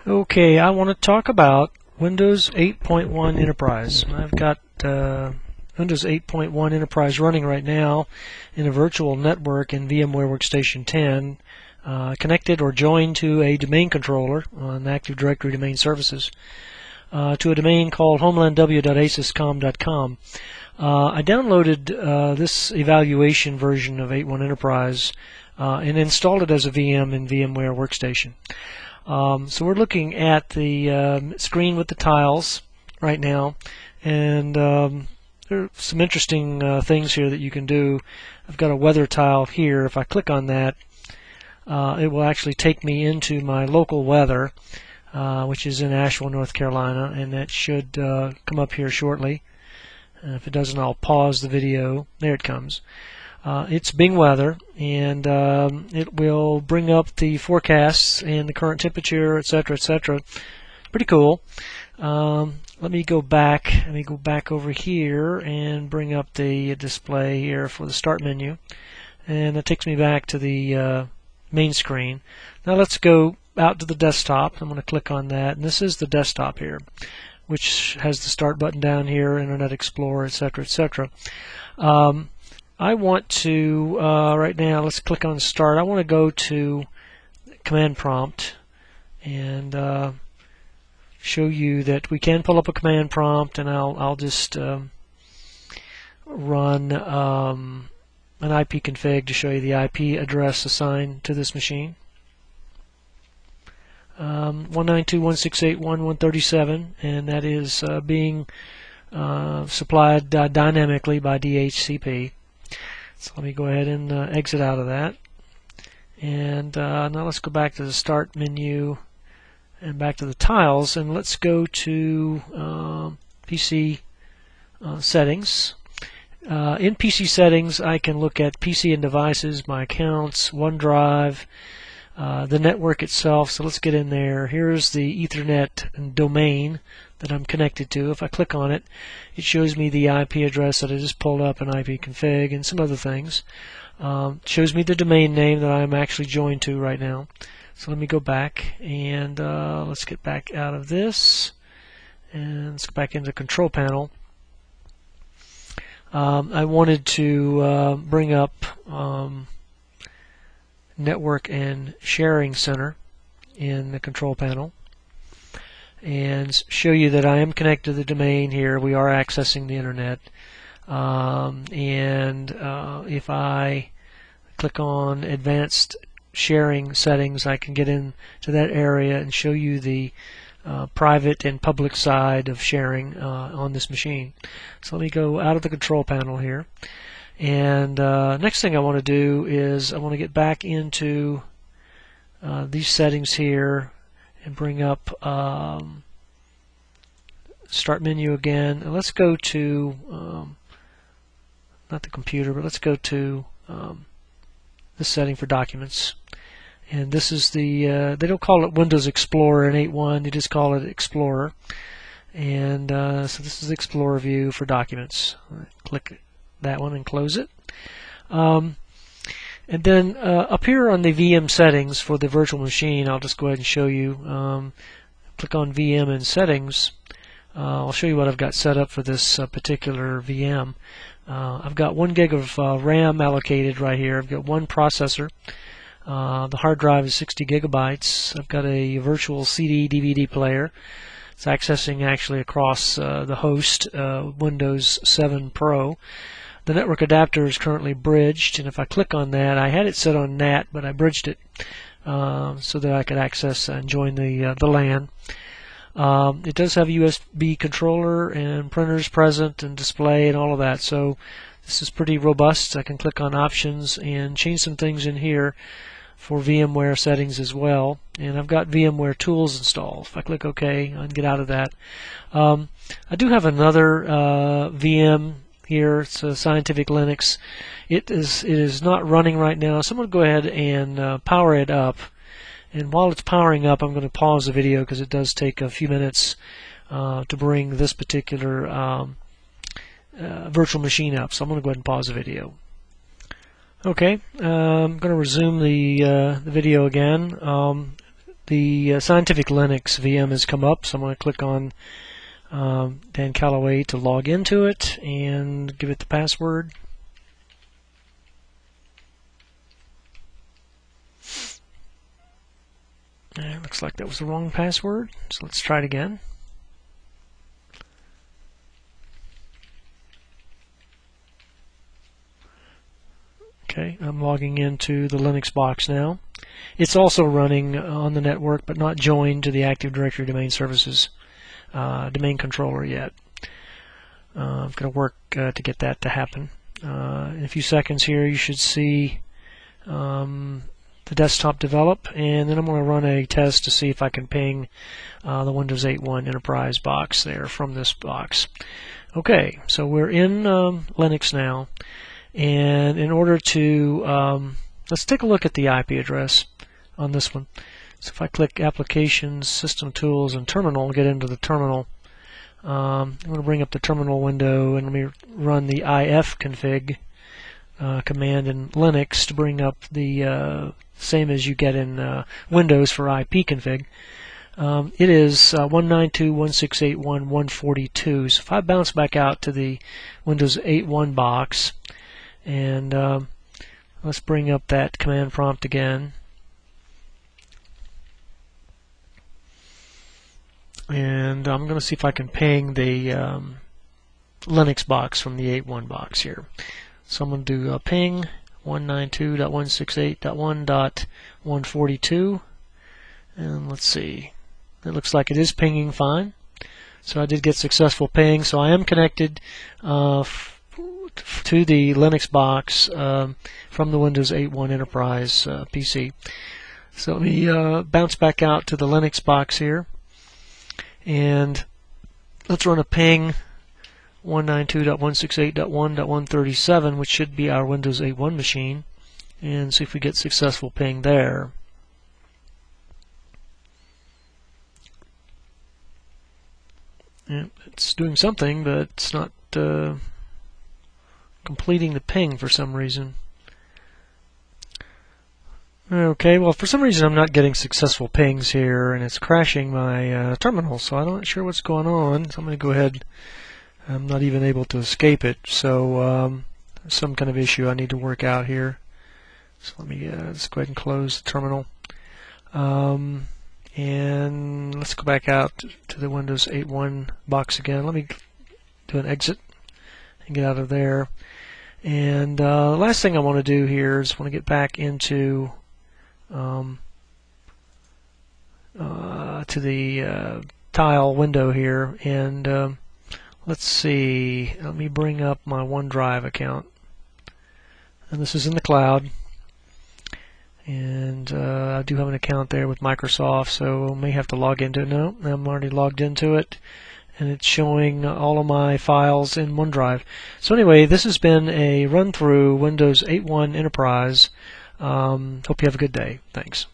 Okay, I want to talk about Windows 8.1 Enterprise. I've got Windows 8.1 Enterprise running right now in a virtual network in VMware Workstation 10, connected or joined to a domain controller on Active Directory Domain Services, to a domain called homelandw.asyscom.com. I downloaded this evaluation version of 8.1 Enterprise and installed it as a VM in VMware Workstation. So we're looking at the screen with the tiles right now, and there are some interesting things here that you can do. I've got a weather tile here. If I click on that, it will actually take me into my local weather, which is in Asheville, North Carolina, and that should come up here shortly. If it doesn't, I'll pause the video. There it comes. It's Bing weather, and it will bring up the forecasts and the current temperature, etc., etc. Pretty cool. Let me go back. Let me go back over here and bring up the display here for the start menu, and that takes me back to the main screen. Now let's go out to the desktop. I'm going to click on that, and this is the desktop here, which has the start button down here, Internet Explorer, etc., etc. I want to, right now, let's click on Start. I want to go to Command Prompt and show you that we can pull up a command prompt, and I'll just run an ipconfig to show you the IP address assigned to this machine. 192.168.1.137, and that is being supplied dynamically by DHCP. So let me go ahead and exit out of that. And now let's go back to the Start menu and back to the tiles, and let's go to PC settings. In PC settings, I can look at PC and devices, my accounts, OneDrive, the network itself. So let's get in there. Here's the Ethernet domain that I'm connected to. If I click on it, it shows me the IP address that I just pulled up in ipconfig and some other things. It shows me the domain name that I'm actually joined to right now. So let me go back and let's get back out of this, and let's go back into the control panel. I wanted to bring up Network and Sharing Center in the control panel and show you that I am connected to the domain here. We are accessing the internet, and if I click on Advanced Sharing Settings, I can get into that area and show you the private and public side of sharing on this machine. So let me go out of the control panel here, and next thing I want to do is I want to get back into these settings here and bring up Start menu again, and let's go to not the computer, but let's go to this setting for documents. And this is the they don't call it Windows Explorer in 8.1, they just call it Explorer. And so this is the Explorer view for documents. Click that one and close it. And then up here on the VM settings for the virtual machine, I'll just go ahead and show you. Click on VM and settings. I'll show you what I've got set up for this particular VM. I've got 1 gig of RAM allocated right here. I've got one processor. The hard drive is 60 gigabytes. I've got a virtual CD DVD player. It's accessing actually across the host, Windows 7 Pro. The network adapter is currently bridged, and if I click on that, I had it set on NAT, but I bridged it so that I could access and join the LAN. It does have a USB controller and printers present and display and all of that, so this is pretty robust. I can click on options and change some things in here for VMware settings as well, and I've got VMware tools installed. If I click OK, I can get out of that. I do have another VM here. It's a Scientific Linux. It is not running right now, so I'm going to go ahead and power it up. And while it's powering up, I'm going to pause the video because it does take a few minutes to bring this particular virtual machine up. So I'm going to go ahead and pause the video. Okay, I'm going to resume the video again. the Scientific Linux VM has come up, so I'm going to click on Dan Calloway to log into it and give it the password. And it looks like that was the wrong password, so let's try it again. Okay, I'm logging into the Linux box now. It's also running on the network, but not joined to the Active Directory Domain Services domain controller yet. I'm going to work to get that to happen. In a few seconds here, you should see the desktop develop, and then I'm going to run a test to see if I can ping the Windows 8.1 Enterprise box there from this box. Okay, so we're in Linux now. And in order to, let's take a look at the IP address on this one. So if I click Applications, System Tools, and Terminal, get into the terminal. I'm going to bring up the terminal window and let me run the ifconfig command in Linux to bring up the same as you get in Windows for ipconfig. It is 192.168.1.142. So if I bounce back out to the Windows 8.1 box, and let's bring up that command prompt again. And I'm going to see if I can ping the Linux box from the 8.1 box here. So I'm going to do ping 192.168.1.142. And let's see. It looks like it is pinging fine. So I did get successful ping. So I am connected to the Linux box from the Windows 8.1 Enterprise PC. So let me bounce back out to the Linux box here, and let's run a ping 192.168.1.137, which should be our Windows 8.1 machine, and see if we get successful ping there. It's doing something, but it's not completing the ping for some reason. Okay, well, for some reason I'm not getting successful pings here, and it's crashing my terminal, so I'm not sure what's going on. So I'm going to go ahead. I'm not even able to escape it, so some kind of issue I need to work out here. So let me let's go ahead and close the terminal. And let's go back out to the Windows 8.1 box again. Let me do an exit and get out of there. And the last thing I want to do here is want to get back into to the tile window here, and let's see. Let me bring up my OneDrive account, and this is in the cloud. And I do have an account there with Microsoft, so I may have to log into it. No, I'm already logged into it. And it's showing all of my files in OneDrive. So anyway, this has been a run through Windows 8.1 Enterprise. Hope you have a good day. Thanks.